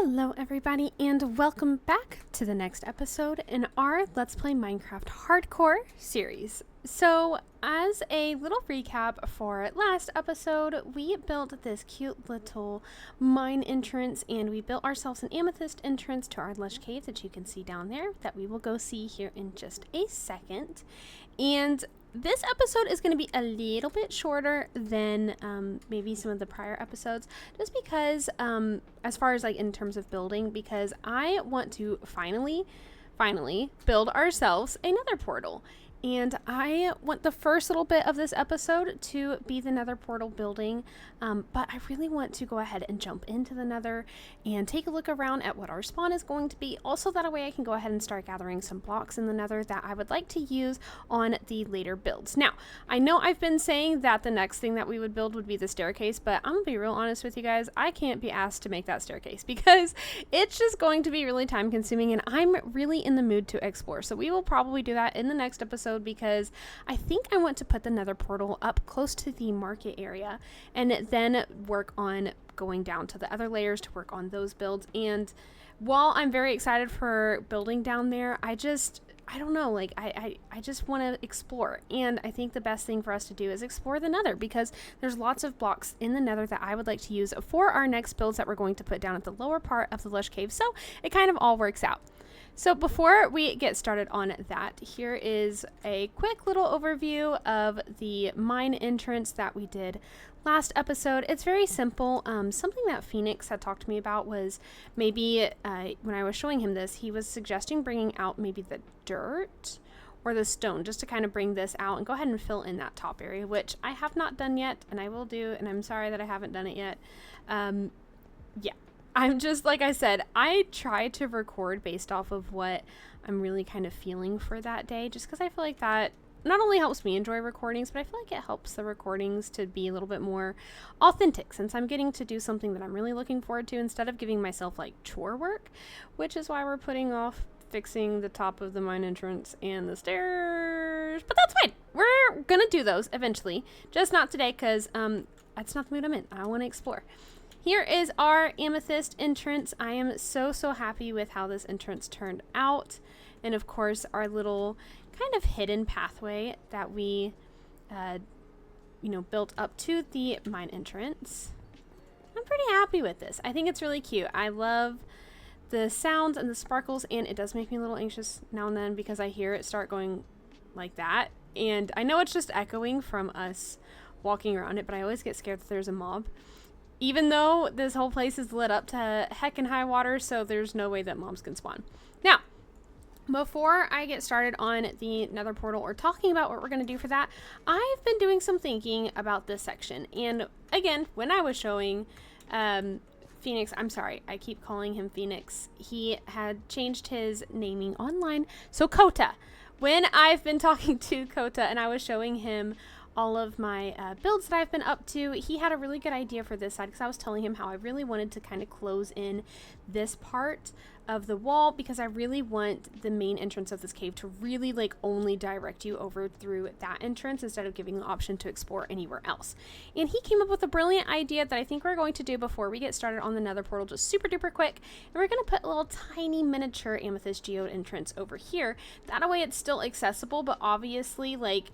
Hello everybody and welcome back to the next episode in our Let's Play Minecraft Hardcore series. So as a little recap for last episode, we built this cute little mine entrance and we built ourselves an amethyst entrance to our lush cave that you can see down there that we will go see here in just a second. And this episode is going to be a little bit shorter than maybe some of the prior episodes, just because as far as like in terms of building, because I want to finally build ourselves another portal. And I want the first little bit of this episode to be the nether portal building, but I really want to go ahead and jump into the nether and take a look around at what our spawn is going to be. Also, that way I can go ahead and start gathering some blocks in the nether that I would like to use on the later builds. Now, I know I've been saying that the next thing that we would build would be the staircase, but I'm gonna be real honest with you guys. I can't be asked to make that staircase because it's just going to be really time consuming and I'm really in the mood to explore. So we will probably do that in the next episode, because I think I want to put the nether portal up close to the market area and then work on going down to the other layers to work on those builds. And while I'm very excited for building down there, I don't know, like I just want to explore, and I think the best thing for us to do is explore the nether, because there's lots of blocks in the nether that I would like to use for our next builds that we're going to put down at the lower part of the lush cave, so it kind of all works out. So before we get started on that, here is a quick little overview of the mine entrance that we did last episode. It's very simple. Something that Phoenix had talked to me about was maybe when I was showing him this, he was suggesting bringing out maybe the dirt or the stone just to kind of bring this out and go ahead and fill in that top area, which I have not done yet and I will do, and I'm sorry that I haven't done it yet. Yeah. I'm just, like I said, I try to record based off of what I'm really kind of feeling for that day, just because I feel like that not only helps me enjoy recordings, but I feel like it helps the recordings to be a little bit more authentic, since I'm getting to do something that I'm really looking forward to instead of giving myself like chore work, which is why we're putting off fixing the top of the mine entrance and the stairs. But that's fine. We're gonna do those eventually, just not today, because that's not the mood I'm in. I want to explore. Here is our amethyst entrance. I am so happy with how this entrance turned out. And of course, our little kind of hidden pathway that we, built up to the mine entrance. I'm pretty happy with this. I think it's really cute. I love the sounds and the sparkles, and it does make me a little anxious now and then because I hear it start going like that. And I know it's just echoing from us walking around it, but I always get scared that there's a mob. Even though this whole place is lit up to heck and high water, so there's no way that mobs can spawn. Now, before I get started on the nether portal or talking about what we're going to do for that, I've been doing some thinking about this section. And again, when I was showing Phoenix, I'm sorry, I keep calling him Phoenix. He had changed his naming online. So Kota. When I've been talking to Kota and I was showing him all of my builds that I've been up to, he had a really good idea for this side, because I was telling him how I really wanted to kind of close in this part of the wall, because I really want the main entrance of this cave to really like only direct you over through that entrance instead of giving the option to explore anywhere else. And he came up with a brilliant idea that I think we're going to do before we get started on the nether portal, just super duper quick. And we're going to put a little tiny miniature amethyst geode entrance over here. That way it's still accessible, but obviously, like,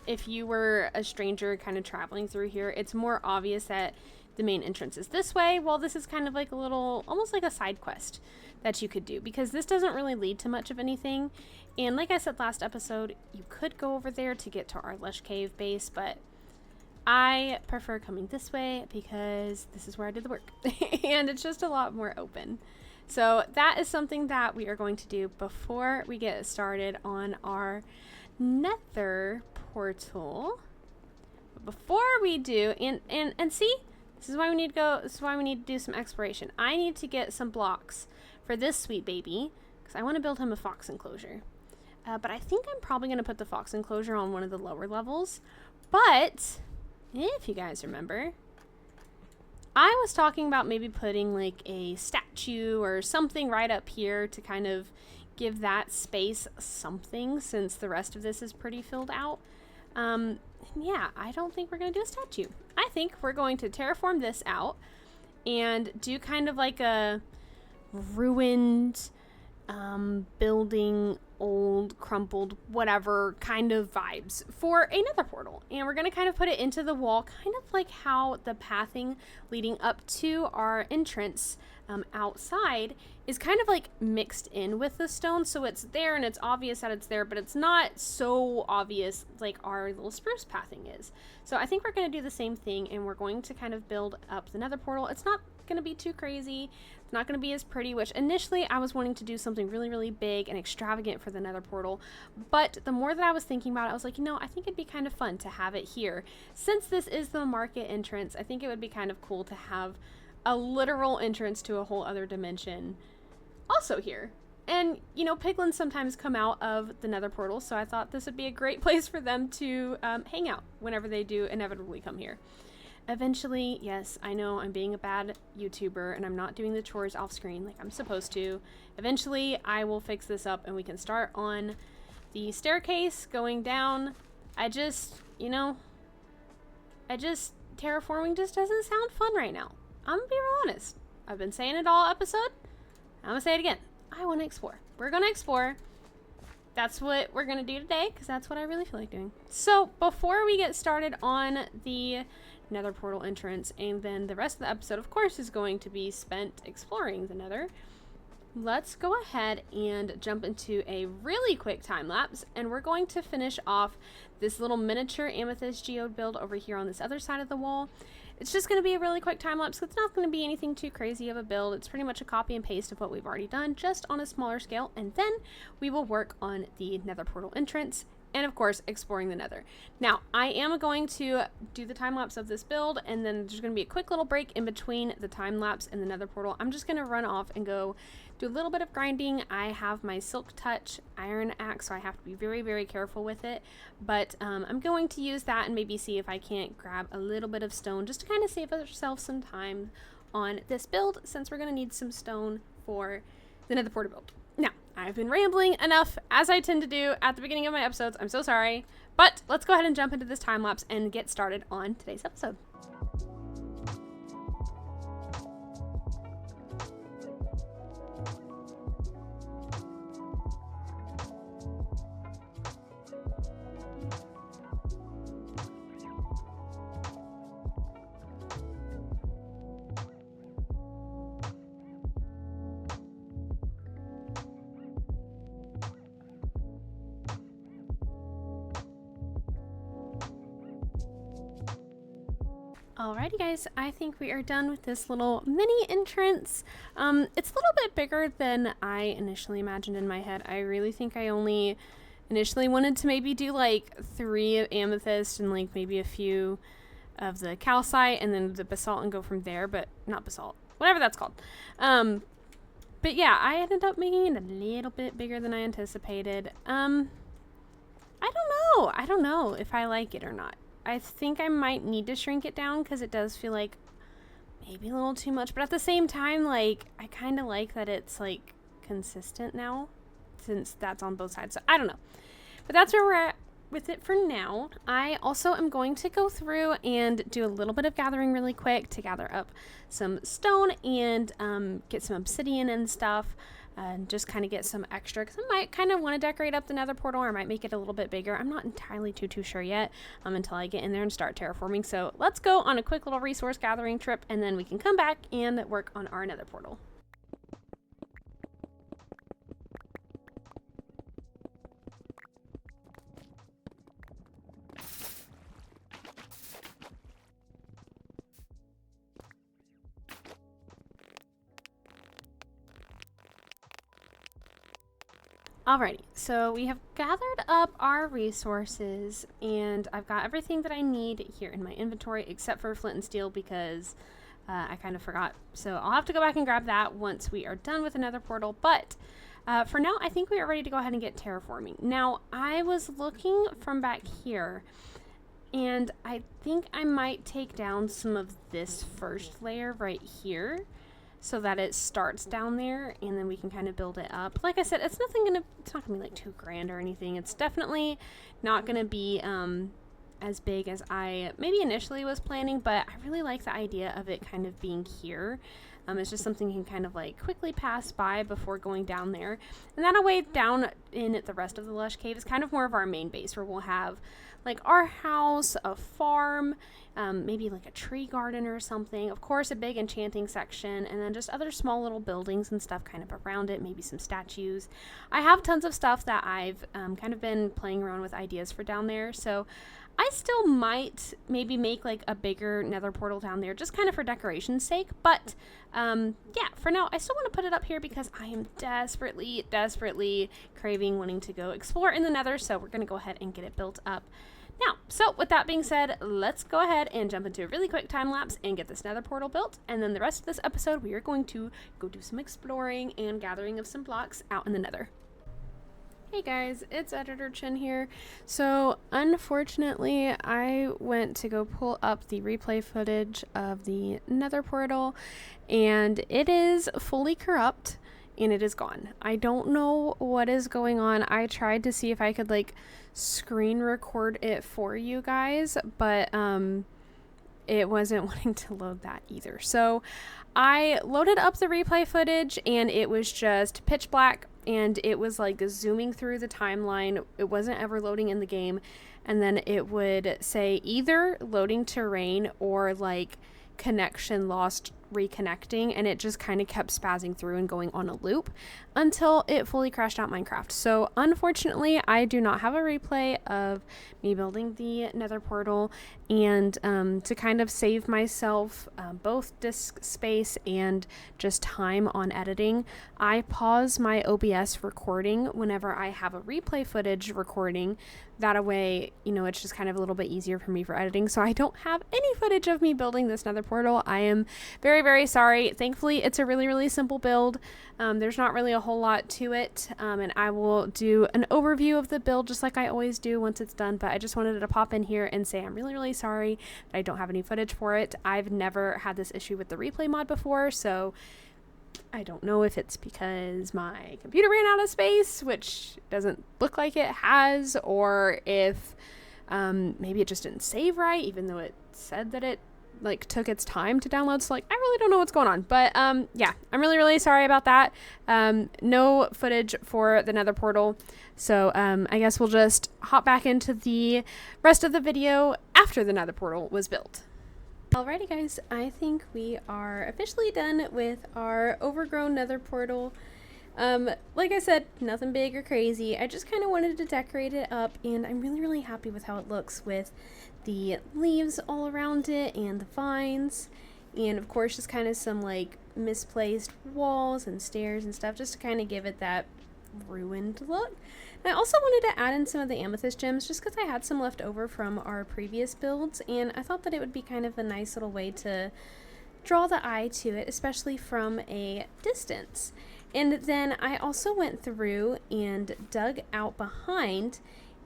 if you were a stranger kind of traveling through here, it's more obvious that the main entrance is this way, while this is kind of like a little, almost like a side quest that you could do, because this doesn't really lead to much of anything. And like I said last episode, you could go over there to get to our lush cave base, but I prefer coming this way because this is where I did the work and it's just a lot more open. So that is something that we are going to do before we get started on our nether portal. But before we do, and see, this is why we need to go, this is why we need to do some exploration. I need to get some blocks for this sweet baby, because I want to build him a fox enclosure. But I think I'm probably going to put the fox enclosure on one of the lower levels. But if you guys remember, I was talking about maybe putting like a statue or something right up here to kind of give that space something, since the rest of this is pretty filled out. Yeah, I don't think we're going to do a statue. I think we're going to terraform this out and do kind of like a ruined building, old, crumpled, whatever kind of vibes for a nether portal. And we're going to kind of put it into the wall, kind of like how the pathing leading up to our entrance outside is kind of like mixed in with the stone. So it's there and it's obvious that it's there, but it's not so obvious like our little spruce pathing is. So I think we're going to do the same thing, and we're going to kind of build up the nether portal. It's not going to be too crazy. It's not going to be as pretty, which initially I was wanting to do something really, really big and extravagant for the nether portal. But the more that I was thinking about it, I was like, you know, I think it'd be kind of fun to have it here. Since this is the market entrance, I think it would be kind of cool to have a literal entrance to a whole other dimension also here. And, you know, piglins sometimes come out of the nether portal, so I thought this would be a great place for them to hang out whenever they do inevitably come here. Eventually, yes, I know I'm being a bad YouTuber and I'm not doing the chores off screen like I'm supposed to. Eventually, I will fix this up and we can start on the staircase going down. Terraforming just doesn't sound fun right now. I'm gonna be real honest. I've been saying it all episode. I'm gonna say it again. I want to explore. We're gonna explore. That's what we're gonna do today, because that's what I really feel like doing. So before we get started on the nether portal entrance, and then the rest of the episode, of course, is going to be spent exploring the nether, let's go ahead and jump into a really quick time lapse, and we're going to finish off this little miniature amethyst geode build over here on this other side of the wall. It's just going to be a really quick time lapse. It's not going to be anything too crazy of a build. It's pretty much a copy and paste of what we've already done, just on a smaller scale, and then we will work on the nether portal entrance and, of course, exploring the nether. Now, I am going to do the time lapse of this build, and then there's going to be a quick little break in between the time lapse and the nether portal. I'm just going to run off and go do a little bit of grinding. I have my silk touch iron axe, so I have to be very, very careful with it, but I'm going to use that and maybe see if I can't grab a little bit of stone just to kind of save ourselves some time on this build, since we're going to need some stone for the nether portal build. Now, I've been rambling enough, as I tend to do at the beginning of my episodes. I'm so sorry, but let's go ahead and jump into this time lapse and get started on today's episode. Alrighty guys, I think we are done with this little mini entrance. It's a little bit bigger than I initially imagined in my head. I really think I only initially wanted to maybe do like 3 amethyst and like maybe a few of the calcite and then the basalt and go from there, but not basalt, whatever that's called. But yeah, I ended up making it a little bit bigger than I anticipated. I don't know if I like it or not. I think I might need to shrink it down because it does feel like maybe a little too much, but at the same time, like, I kind of like that it's like consistent now, since that's on both sides. So I don't know, but that's where we're at with it for now. I also am going to go through and do a little bit of gathering really quick to gather up some stone and get some obsidian and stuff. And just kind of get some extra, because I might kind of want to decorate up the nether portal, or I might make it a little bit bigger. I'm not entirely too sure yet until I get in there and start terraforming. So let's go on a quick little resource gathering trip, and then we can come back and work on our nether portal. Alrighty, so we have gathered up our resources, and I've got everything that I need here in my inventory except for flint and steel, because I kind of forgot. So I'll have to go back and grab that once we are done with another portal, but for now I think we are ready to go ahead and get terraforming. Now, I was looking from back here, and I think I might take down some of this first layer right here, so that it starts down there, and then we can kind of build it up. Like I said, it's not gonna be like too grand or anything. It's definitely not gonna be as big as I maybe initially was planning, but I really like the idea of it kind of being here. It's just something you can kind of like quickly pass by before going down there. And that away down in the rest of the Lush Cave is kind of more of our main base, where we'll have like our house, a farm, maybe like a tree garden or something. Of course, a big enchanting section, and then just other small little buildings and stuff kind of around it, maybe some statues. I have tons of stuff that I've kind of been playing around with ideas for down there, so I still might maybe make like a bigger nether portal down there just kind of for decoration's sake, but yeah, for now I still want to put it up here because I am desperately craving wanting to go explore in the nether, so we're going to go ahead and get it built up now. So with that being said, let's go ahead and jump into a really quick time lapse and get this nether portal built, and then the rest of this episode we are going to go do some exploring and gathering of some blocks out in the nether. Hey guys, it's Editor Chin here. So unfortunately, I went to go pull up the replay footage of the nether portal, and it is fully corrupt and it is gone. I don't know what is going on. I tried to see if I could like screen record it for you guys, but it wasn't wanting to load that either. So I loaded up the replay footage and it was just pitch black, and it was like zooming through the timeline. It wasn't ever loading in the game, and then it would say either loading terrain or like connection lost, reconnecting, and it just kind of kept spazzing through and going on a loop until it fully crashed out Minecraft. So unfortunately, I do not have a replay of me building the nether portal, and to kind of save myself both disk space and just time on editing, I pause my OBS recording whenever I have a replay footage recording. That way, you know, it's just kind of a little bit easier for me for editing. So I don't have any footage of me building this nether portal. I am very sorry. Thankfully, it's a really simple build. There's not really a whole lot to it, and I will do an overview of the build just like I always do once it's done, but I just wanted to pop in here and say I'm really sorry that I don't have any footage for it. I've never had this issue with the replay mod before, so I don't know if it's because my computer ran out of space, which doesn't look like it has, or if maybe it just didn't save right, even though it said that it like took its time to download. So like I really don't know what's going on, but yeah, I'm really sorry about that. No footage for the nether portal, so I guess we'll just hop back into the rest of the video after the nether portal was built. Alrighty guys, I think we are officially done with our overgrown nether portal. Like I said, nothing big or crazy. I just kind of wanted to decorate it up, and I'm really happy with how it looks with the leaves all around it and the vines, and of course just kind of some like misplaced walls and stairs and stuff just to kind of give it that ruined look. And I also wanted to add in some of the amethyst gems just because I had some left over from our previous builds, and I thought that it would be kind of a nice little way to draw the eye to it, especially from a distance. And then I also went through and dug out behind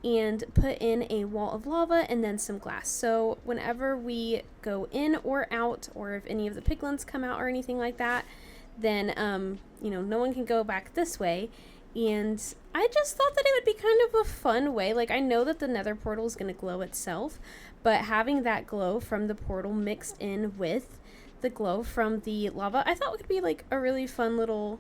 and put in a wall of lava and then some glass. So whenever we go in or out, or if any of the piglins come out or anything like that, then you know, no one can go back this way. And I just thought that it would be kind of a fun way. Like, I know that the nether portal is going to glow itself, but having that glow from the portal mixed in with the glow from the lava, I thought would be like a really fun little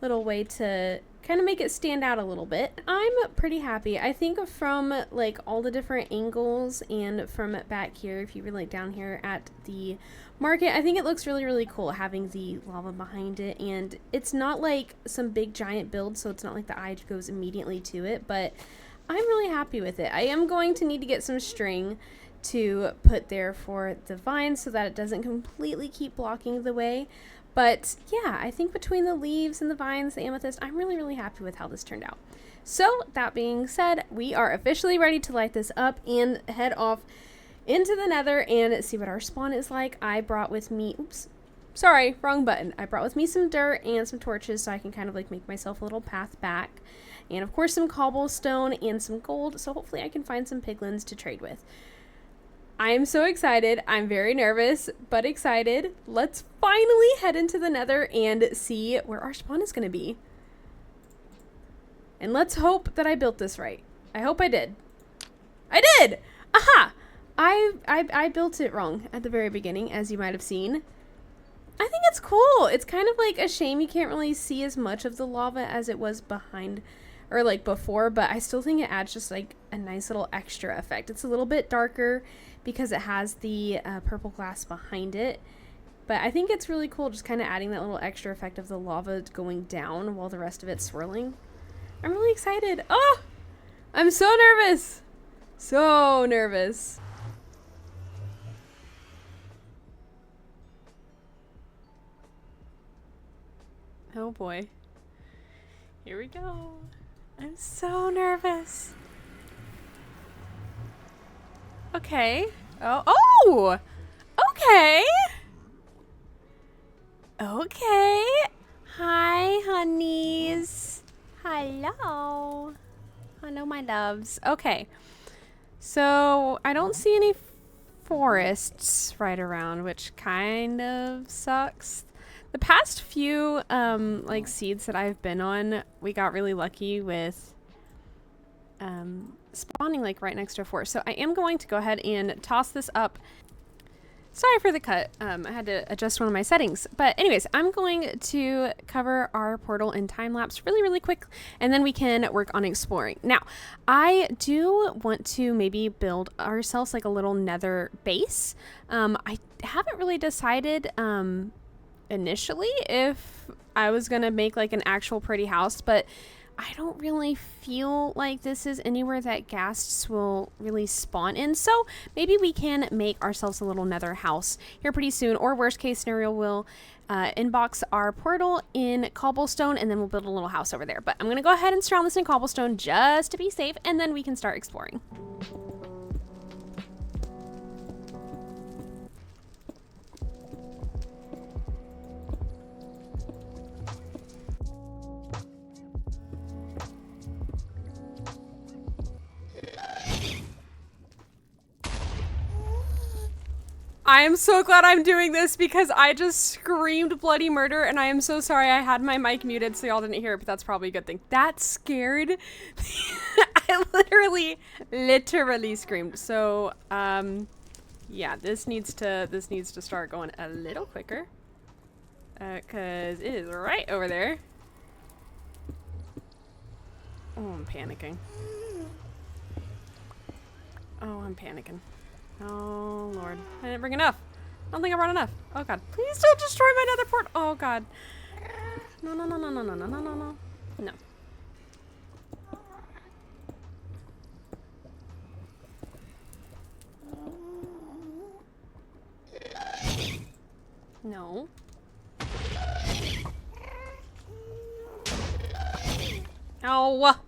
way to kind of make it stand out a little bit. I'm pretty happy. I think from like all the different angles and from back here, if you were like down here at the market, I think it looks really cool having the lava behind it, and it's not like some big giant build, so it's not like the eye goes immediately to it, but I'm really happy with it. I am going to need to get some string to put there for the vines so that it doesn't completely keep blocking the way. But yeah, I think between the leaves and the vines, the amethyst, I'm really happy with how this turned out. So that being said, we are officially ready to light this up and head off into the nether and see what our spawn is like. I brought with me, oops, sorry, wrong button. I brought with me some dirt and some torches so I can kind of like make myself a little path back. And of course some cobblestone and some gold, so hopefully I can find some piglins to trade with. I am so excited. I'm very nervous, but excited. Let's finally head into the nether and see where our spawn is going to be. And let's hope that I built this right. I hope I did. I did! Aha! I built it wrong at the very beginning, as you might have seen. I think it's cool. It's kind of like a shame you can't really see as much of the lava as it was behind or like before, but I still think it adds just like a nice little extra effect. It's a little bit darker because it has the purple glass behind it, but I think it's really cool just kind of adding that little extra effect of the lava going down while the rest of it's swirling. I'm really excited. Oh, I'm so nervous. So nervous. Oh boy. Here we go. I'm so nervous. Okay. Oh! Okay! Okay. Hi, honeys. Hello. Hello, my loves. Okay. So, I don't see any forests right around, which kind of sucks. The past few, like, seeds that I've been on, we got really lucky with, spawning, like, right next to a forest. So I am going to go ahead and toss this up. Sorry for the cut. I had to adjust one of my settings. But anyways, I'm going to cover our portal in time-lapse really, really quick, and then we can work on exploring. Now, I do want to maybe build ourselves, like, a little nether base. I haven't really decided, initially if I was gonna make like an actual pretty house, but I don't really feel like this is anywhere that ghasts will really spawn in, so maybe we can make ourselves a little nether house here pretty soon, or worst case scenario, we'll inbox our portal in cobblestone and then we'll build a little house over there. But I'm gonna go ahead and surround this in cobblestone just to be safe, and then we can start exploring. I am so glad I'm doing this because I just screamed bloody murder, and I am so sorry I had my mic muted so y'all didn't hear it, but that's probably a good thing. That scared I literally screamed. So, yeah, this needs to start going a little quicker. 'Cause it is right over there. Oh, I'm panicking. Oh, I'm panicking. Oh, Lord. I didn't bring enough. I don't think I brought enough. Oh, God. Please don't destroy my nether port. Oh, God. No, no, no, no, no, no, no, no, no, no. No. No. Oh.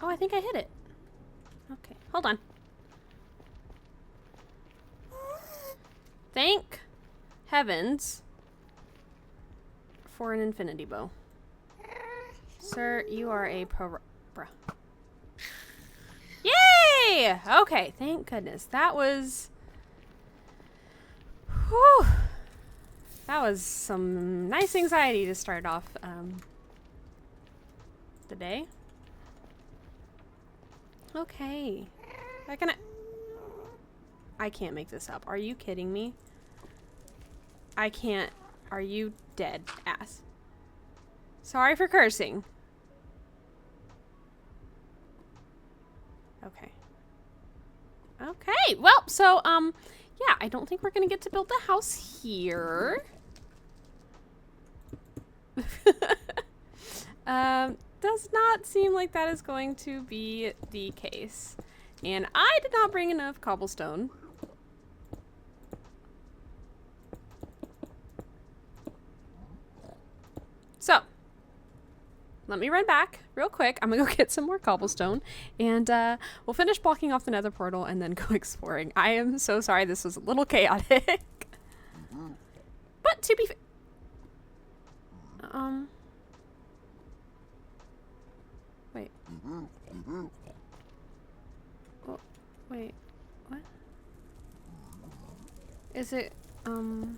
Oh, I think I hit it. Okay, hold on. Thank heavens for an infinity bow. Sir, you are a pro. Bruh. Yay! Okay, thank goodness. That was... Whew. That was some nice anxiety to start off the day. Okay. I can't make this up. Are you kidding me? I can't. Are you dead ass? Sorry for cursing. Okay. Okay. Well, so, yeah, I don't think we're gonna get to build the house here. Does not seem like that is going to be the case. And I did not bring enough cobblestone. So, let me run back real quick. I'm gonna go get some more cobblestone, and we'll finish blocking off the nether portal and then go exploring. I am so sorry this was a little chaotic. But to be fair, wait. Oh, wait, what? Is it, I don't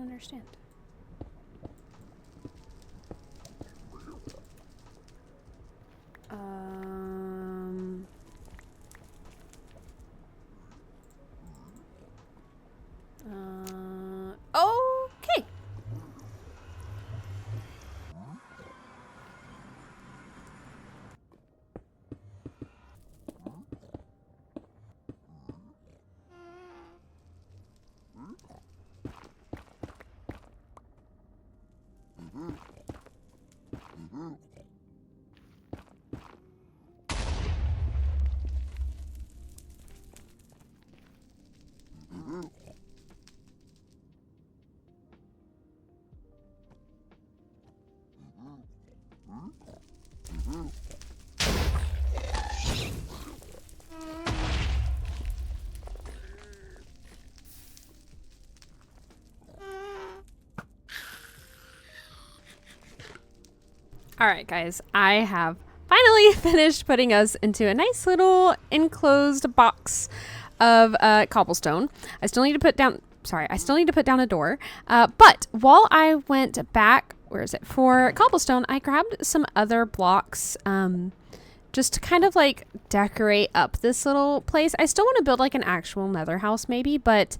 understand. All right, guys, I have finally finished putting us into a nice little enclosed box of cobblestone. I still need to put down a door. But while I went back, for cobblestone, I grabbed some other blocks just to kind of like decorate up this little place. I still want to build like an actual nether house maybe, but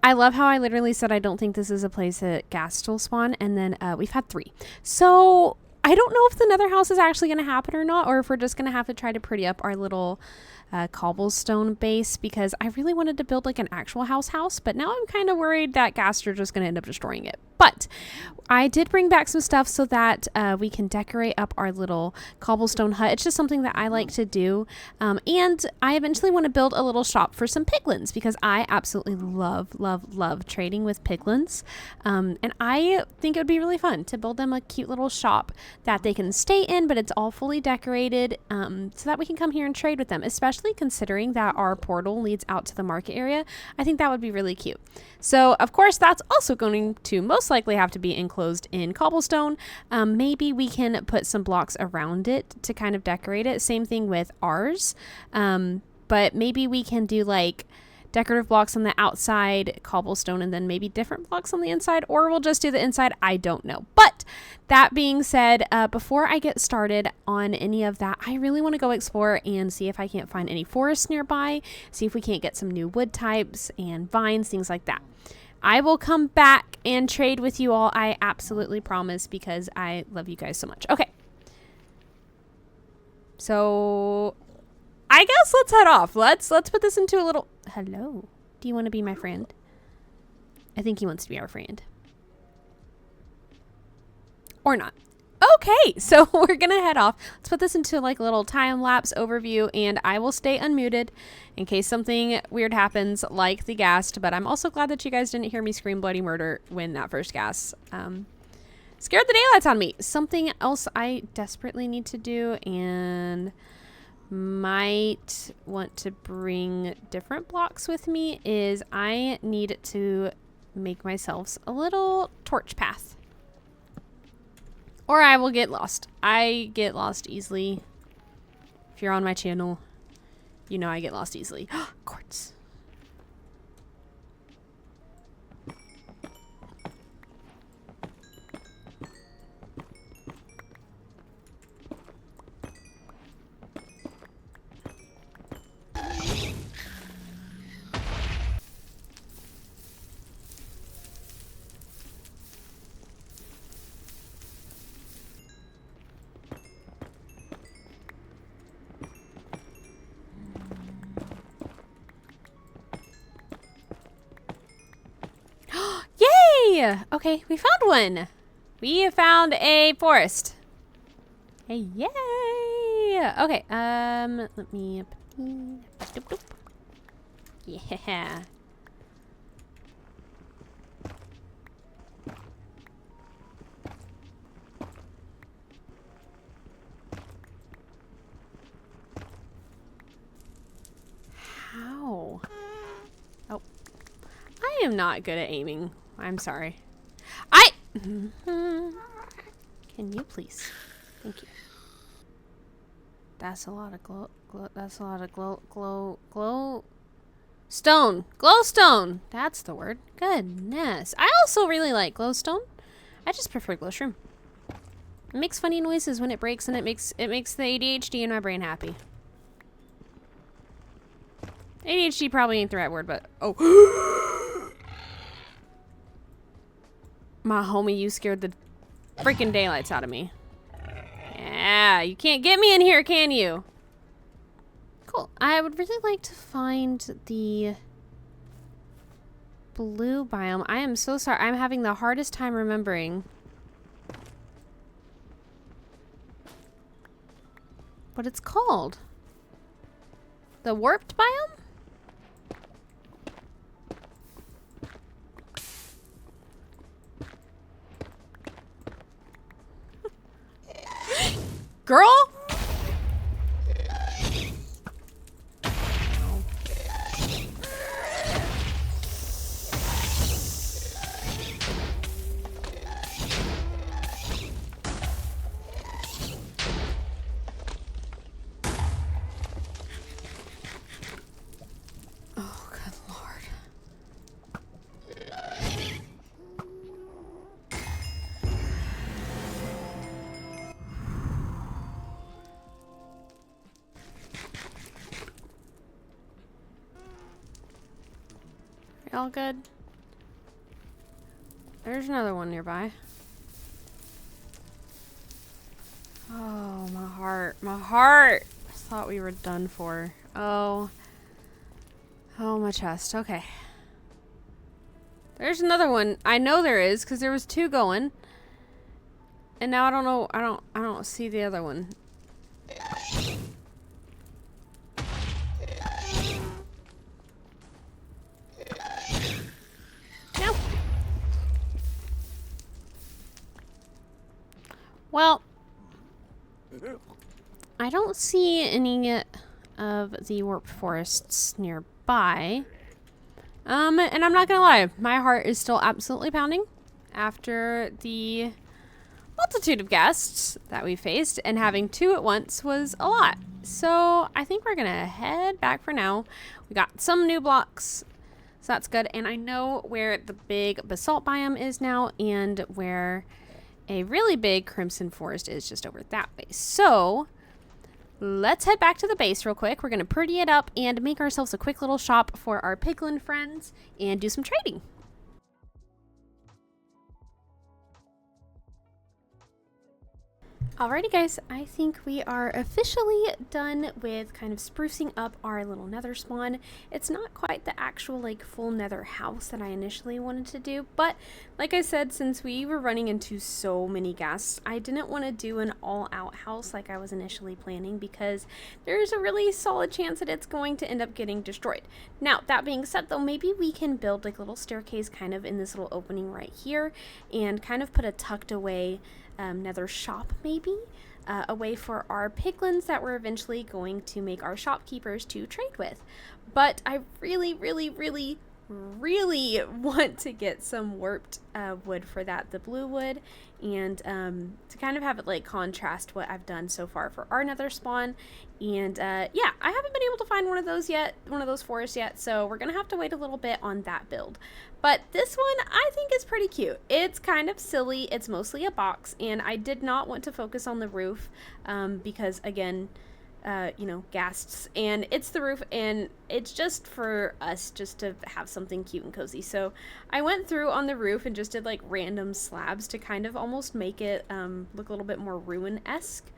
I love how I literally said I don't think this is a place that ghast will spawn, and then we've had 3. So I don't know if the nether house is actually going to happen or not, or if we're just going to have to try to pretty up our little cobblestone base, because I really wanted to build like an actual house, but now I'm kind of worried that ghast are just going to end up destroying it. But I did bring back some stuff so that we can decorate up our little cobblestone hut. It's just something that I like to do. And I eventually want to build a little shop for some piglins, because I absolutely love trading with piglins. And I think it would be really fun to build them a cute little shop that they can stay in, but it's all fully decorated so that we can come here and trade with them, especially considering that our portal leads out to the market area. I think that would be really cute. So of course that's also going to most likely have to be enclosed in cobblestone. Maybe we can put some blocks around it to kind of decorate it. Same thing with ours. But maybe we can do like decorative blocks on the outside, cobblestone, and then maybe different blocks on the inside, or we'll just do the inside. I don't know. But that being said, before I get started on any of that, I really want to go explore and see if I can't find any forests nearby, see if we can't get some new wood types and vines, things like that. I will come back and trade with you all. I absolutely promise, because I love you guys so much. Okay. So I guess let's head off. Let's put this into a little... Hello. Do you want to be my friend? I think he wants to be our friend. Or not. Okay, so we're going to head off. Let's put this into like a little time-lapse overview, and I will stay unmuted in case something weird happens like the ghast. But I'm also glad that you guys didn't hear me scream bloody murder when that first ghast scared the daylights on me. Something else I desperately need to do, and might want to bring different blocks with me, is I need to make myself a little torch path, or I will get lost. I get lost easily. If you're on my channel, you know I get lost easily. Quartz. Okay, we found one. We found a forest. Hey, yay! Okay, let me... Yeah. How? Oh. I am not good at aiming. I'm sorry. Can you please? Thank you. That's a lot of glowstone. That's the word. Goodness. I also really like glowstone. I just prefer glowshroom. It makes funny noises when it breaks, and it makes the ADHD in my brain happy. ADHD probably ain't the right word, but oh. My homie, you scared the freaking daylights out of me. Yeah, you can't get me in here, can you? Cool. I would really like to find the blue biome. I am so sorry. I'm having the hardest time remembering what it's called. The warped biome? Girl? All good? There's another one nearby. Oh, my heart. My heart! I thought we were done for. Oh. Oh, my chest. Okay. There's another one. I know there is, because there was 2 going. And now I don't know. I don't see the other one. No. Well, I don't see any of the warped forests nearby. And I'm not gonna lie, my heart is still absolutely pounding after the multitude of guests that we faced, and having 2 at once was a lot. So I think we're gonna head back for now. We got some new blocks, so that's good. And I know where the big basalt biome is now, and where a really big crimson forest is just over that way. So let's head back to the base real quick. We're gonna pretty it up and make ourselves a quick little shop for our piglin friends and do some trading. Alrighty guys, I think we are officially done with kind of sprucing up our little nether spawn. It's not quite the actual like full nether house that I initially wanted to do, but like I said, since we were running into so many guests, I didn't want to do an all-out house like I was initially planning, because there's a really solid chance that it's going to end up getting destroyed. Now, that being said though, maybe we can build like a little staircase kind of in this little opening right here, and kind of put a tucked away nether shop maybe away for our piglins that we're eventually going to make our shopkeepers to trade with. But I really want to get some warped wood for that, the blue wood, and to kind of have it like contrast what I've done so far for our nether spawn. And yeah, I haven't been able to find one of those yet, one of those forests yet, so we're gonna have to wait a little bit on that build. But this one I think is pretty cute. It's kind of silly, it's mostly a box, and I did not want to focus on the roof because again, you know, ghasts, and it's the roof, and it's just for us just to have something cute and cozy. So I went through on the roof and just did like random slabs to kind of almost make it look a little bit more ruin-esque.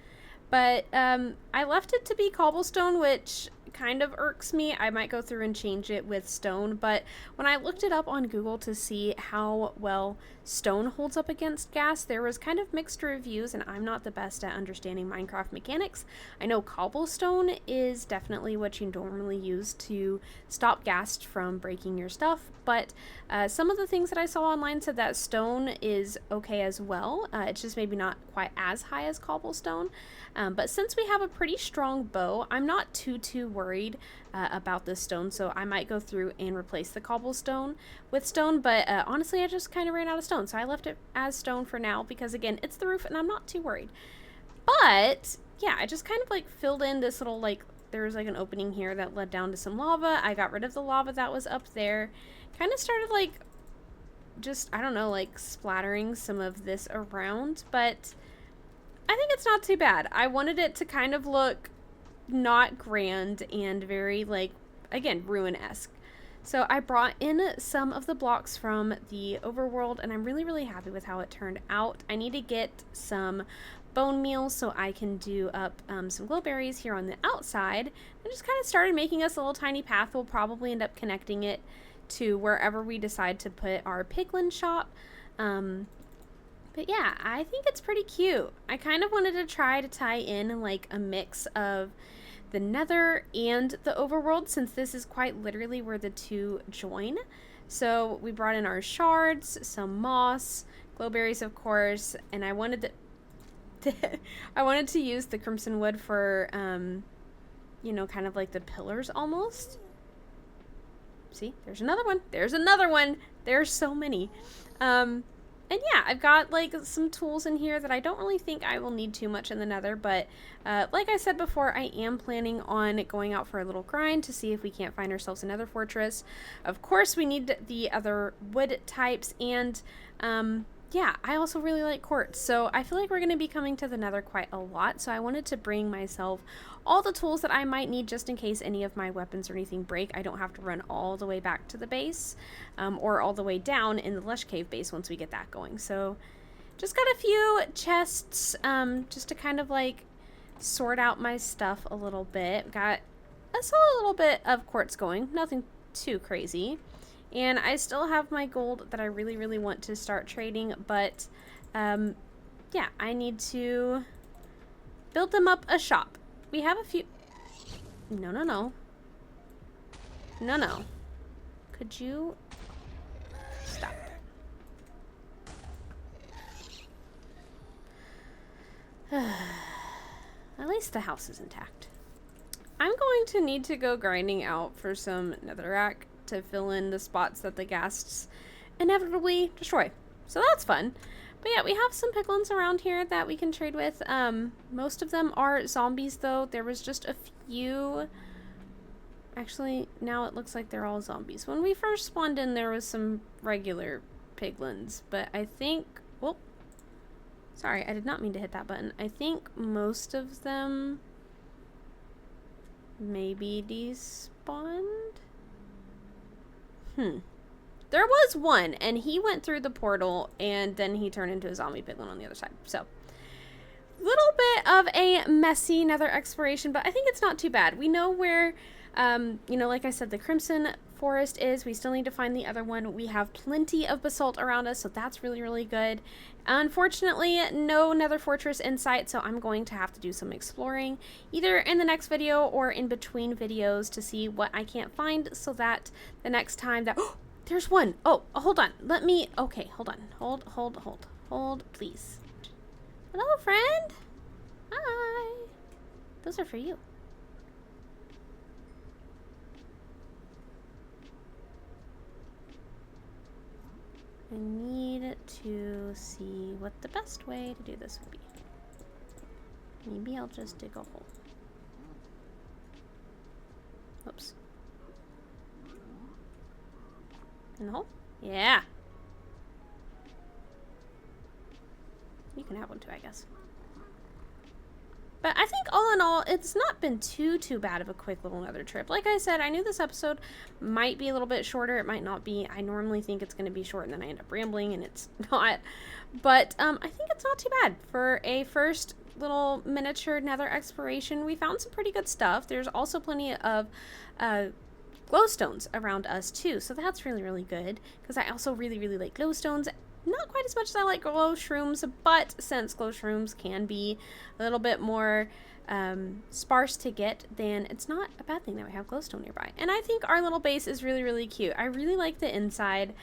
But I left it to be cobblestone, which kind of irks me. I might go through and change it with stone, but when I looked it up on Google to see how well stone holds up against gas, there was kind of mixed reviews, and I'm not the best at understanding Minecraft mechanics. I know cobblestone is definitely what you normally use to stop gas from breaking your stuff, but some of the things that I saw online said that stone is okay as well. It's just maybe not quite as high as cobblestone. But since we have a pretty strong bow, I'm not too worried about this stone, so I might go through and replace the cobblestone with stone, but honestly I just kind of ran out of stone, so I left it as stone for now because again, it's the roof and I'm not too worried. But yeah, I just kind of like filled in this little, like, there was like an opening here that led down to some lava. I got rid of the lava that was up there, kind of started like just, I don't know, like splattering some of this around, but I think it's not too bad. I wanted it to kind of look not grand and very, like, again, ruin-esque. So I brought in some of the blocks from the overworld, and I'm really happy with how it turned out. I need to get some bone meal so I can do up some glowberries here on the outside. I just kind of started making us a little tiny path. We'll probably end up connecting it to wherever we decide to put our piglin shop. But yeah, I think it's pretty cute. I kind of wanted to try to tie in like a mix of the nether and the overworld, since this is quite literally where the two join. So we brought in our shards, some moss, glowberries of course, and I wanted to use the crimson wood for you know, kind of like the pillars almost. See, there's another one. There's another one. There's so many. And yeah, I've got like some tools in here that I don't really think I will need too much in the nether, but like I said before, I am planning on going out for a little grind to see if we can't find ourselves another fortress. Of course, we need the other wood types, and yeah, I also really like quartz. So I feel like we're going to be coming to the Nether quite a lot. So I wanted to bring myself all the tools that I might need just in case any of my weapons or anything break. I don't have to run all the way back to the base or all the way down in the Lush Cave base once we get that going. So just got a few chests just to kind of like sort out my stuff a little bit. Got a solid little bit of quartz going. Nothing too crazy. And I still have my gold that I really, really want to start trading, but yeah, I need to build them up a shop. We have a few... No, no, no. No, no. Could you stop? At least the house is intact. I'm going to need to go grinding out for some netherrack to fill in the spots that the ghasts inevitably destroy. So that's fun. But yeah, we have some piglins around here that we can trade with. Most of them are zombies though. There was just a few. Actually, now it looks like they're all zombies. When we first spawned in, there was some regular piglins. But I think, well, sorry, I did not mean to hit that button. I think most of them maybe despawned. There was one, and he went through the portal, and then he turned into a zombie piglin on the other side. So, little bit of a messy nether exploration, but I think it's not too bad. We know where, you know, like I said, the Crimson Forest is. We still need to find the other one. We have plenty of basalt around us, so that's really, really good. Unfortunately, no nether fortress in sight, so I'm going to have to do some exploring, either in the next video or in between videos to see what I can't find, so that the next time that... Oh, there's one. Oh, hold on. Let me... Okay, hold on. Hold, please. Hello, friend. Hi. Those are for you. I need to see what the best way to do this would be. Maybe I'll just dig a hole. Oops. In the hole? Yeah. You can have one too, I guess. But I think all in all, it's not been too bad of a quick little nether trip. Like I said, I knew this episode might be a little bit shorter. It might not be. I normally think it's going to be short and then I end up rambling and it's not. But I think it's not too bad. For a first little miniature nether exploration, we found some pretty good stuff. There's also plenty of glowstones around us too. So that's really, really good. Because I also really, really like glowstones. Not quite as much as I like glow shrooms, but since glow shrooms can be a little bit more sparse to get, then it's not a bad thing that we have glowstone nearby. And I think our little base is really, really cute. I really like the inside.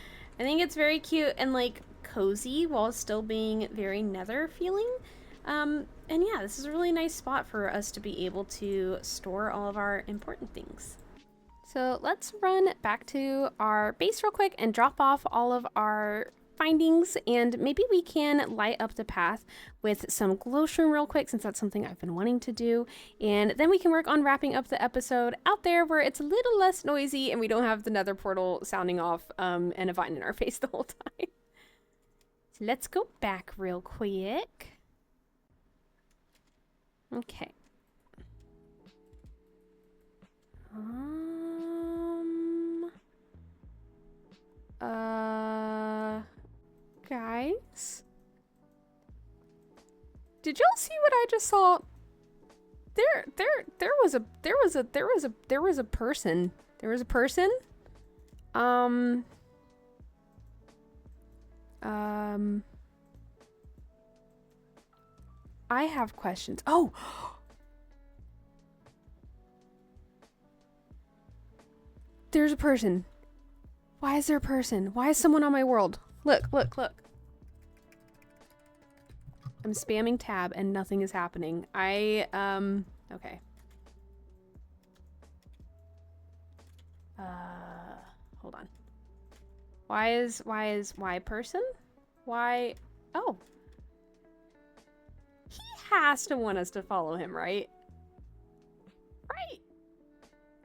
I think it's very cute and like cozy while still being very nether feeling. And yeah, this is a really nice spot for us to be able to store all of our important things. So let's run back to our base real quick and drop off all of our findings, and maybe we can light up the path with some glow shroom real quick, since that's something I've been wanting to do, and then we can work on wrapping up the episode out there where it's a little less noisy and we don't have the nether portal sounding off and a vine in our face the whole time. So let's go back real quick. Okay. Guys, did y'all see what I just saw? There was a person. There was a person. I have questions. Oh. There's a person. Why is there a person? Why is someone on my world? Look. I'm spamming tab and nothing is happening. Okay. Hold on. Why person? Why? Oh. He has to want us to follow him, right? Right.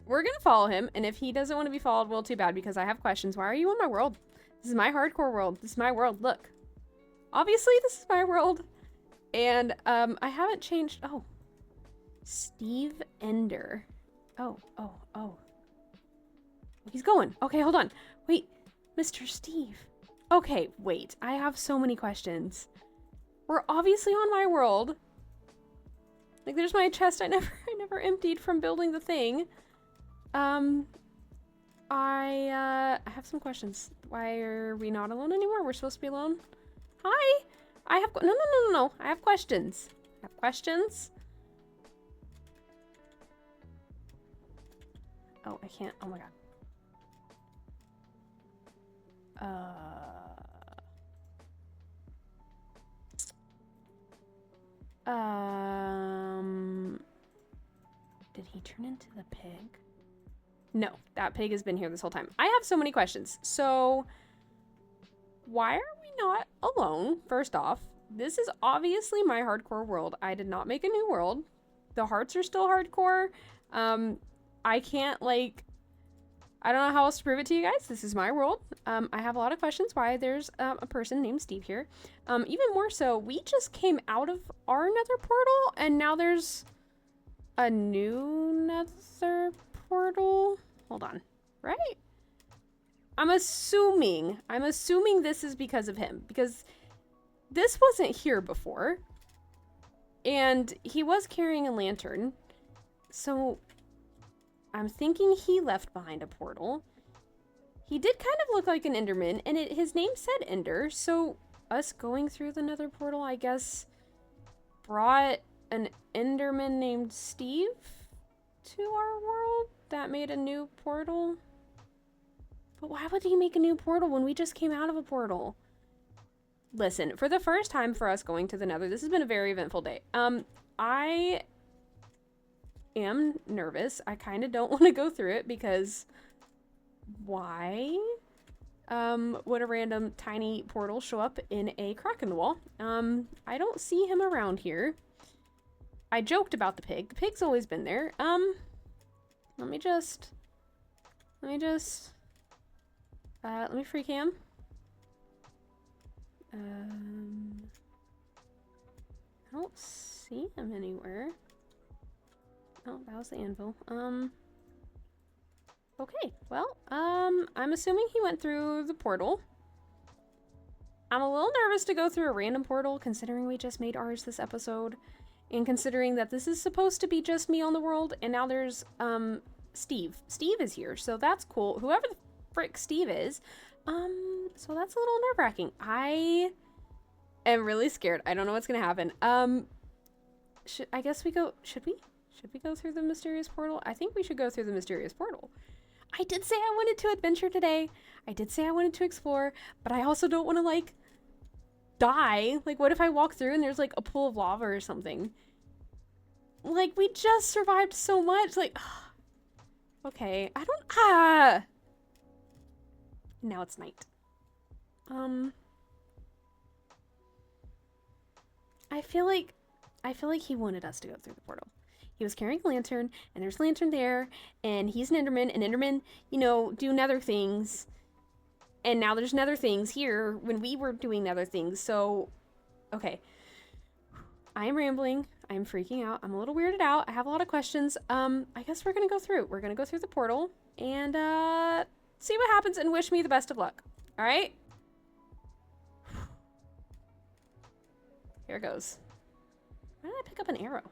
We're gonna follow him, and if he doesn't want to be followed, well, too bad, because I have questions. Why are you on my world? This is my hardcore world. This is my world. Look. Obviously, this is my world. And I haven't changed. Oh, Steve Ender. Oh. He's going. Okay, hold on. Wait, Mr. Steve. Okay, wait. I have so many questions. We're obviously on my world. Like, there's my chest I never emptied from building the thing. I have some questions. Why are we not alone anymore? We're supposed to be alone. Hi. I have no. I have questions. I have questions. Oh, I can't. Oh my god. Did he turn into the pig? No, that pig has been here this whole time. I have so many questions. So, why are we not alone? First off, this is obviously my hardcore world. I did not make a new world. The hearts are still hardcore. I can't, like, I don't know how else to prove it to you guys. This is my world. I have a lot of questions why there's a person named Steve here. Even more so, we just came out of our nether portal, and now there's a new nether portal. Hold on, right? I'm assuming this is because of him, because this wasn't here before, and he was carrying a lantern, so I'm thinking he left behind a portal. He did kind of look like an Enderman, and his name said Ender, so us going through the nether portal, I guess, brought an Enderman named Steve to our world that made a new portal. But why would he make a new portal when we just came out of a portal? Listen, for the first time for us going to the nether, this has been a very eventful day. I am nervous. I kind of don't want to go through it because why would a random tiny portal show up in a crack in the wall? I don't see him around here. I joked about the pig. The pig's always been there. Let me free cam. I don't see him anywhere. Oh, that was the anvil. Okay, well, I'm assuming he went through the portal. I'm a little nervous to go through a random portal, considering we just made ours this episode, and considering that this is supposed to be just me on the world, and now there's, Steve. Steve is here, so that's cool. Whoever the frick Steve is. So that's a little nerve-wracking. I am really scared. I don't know what's gonna happen. Should we go through the mysterious portal? I think we should go through the mysterious portal. I did say I wanted to adventure today. I did say I wanted to explore, but I also don't want to, like, die. Like, what if I walk through and there's, like, a pool of lava or something? Like, we just survived so much. Like, okay. Now it's night. I feel like he wanted us to go through the portal. He was carrying a lantern, and there's a lantern there, and he's an Enderman, and Endermen, you know, do nether things. And now there's nether things here when we were doing nether things, so, okay. I am rambling. I am freaking out. I'm a little weirded out. I have a lot of questions. I guess we're gonna go through. We're gonna go through the portal, and, see what happens, and wish me the best of luck. All right? Here it goes. Why did I pick up an arrow?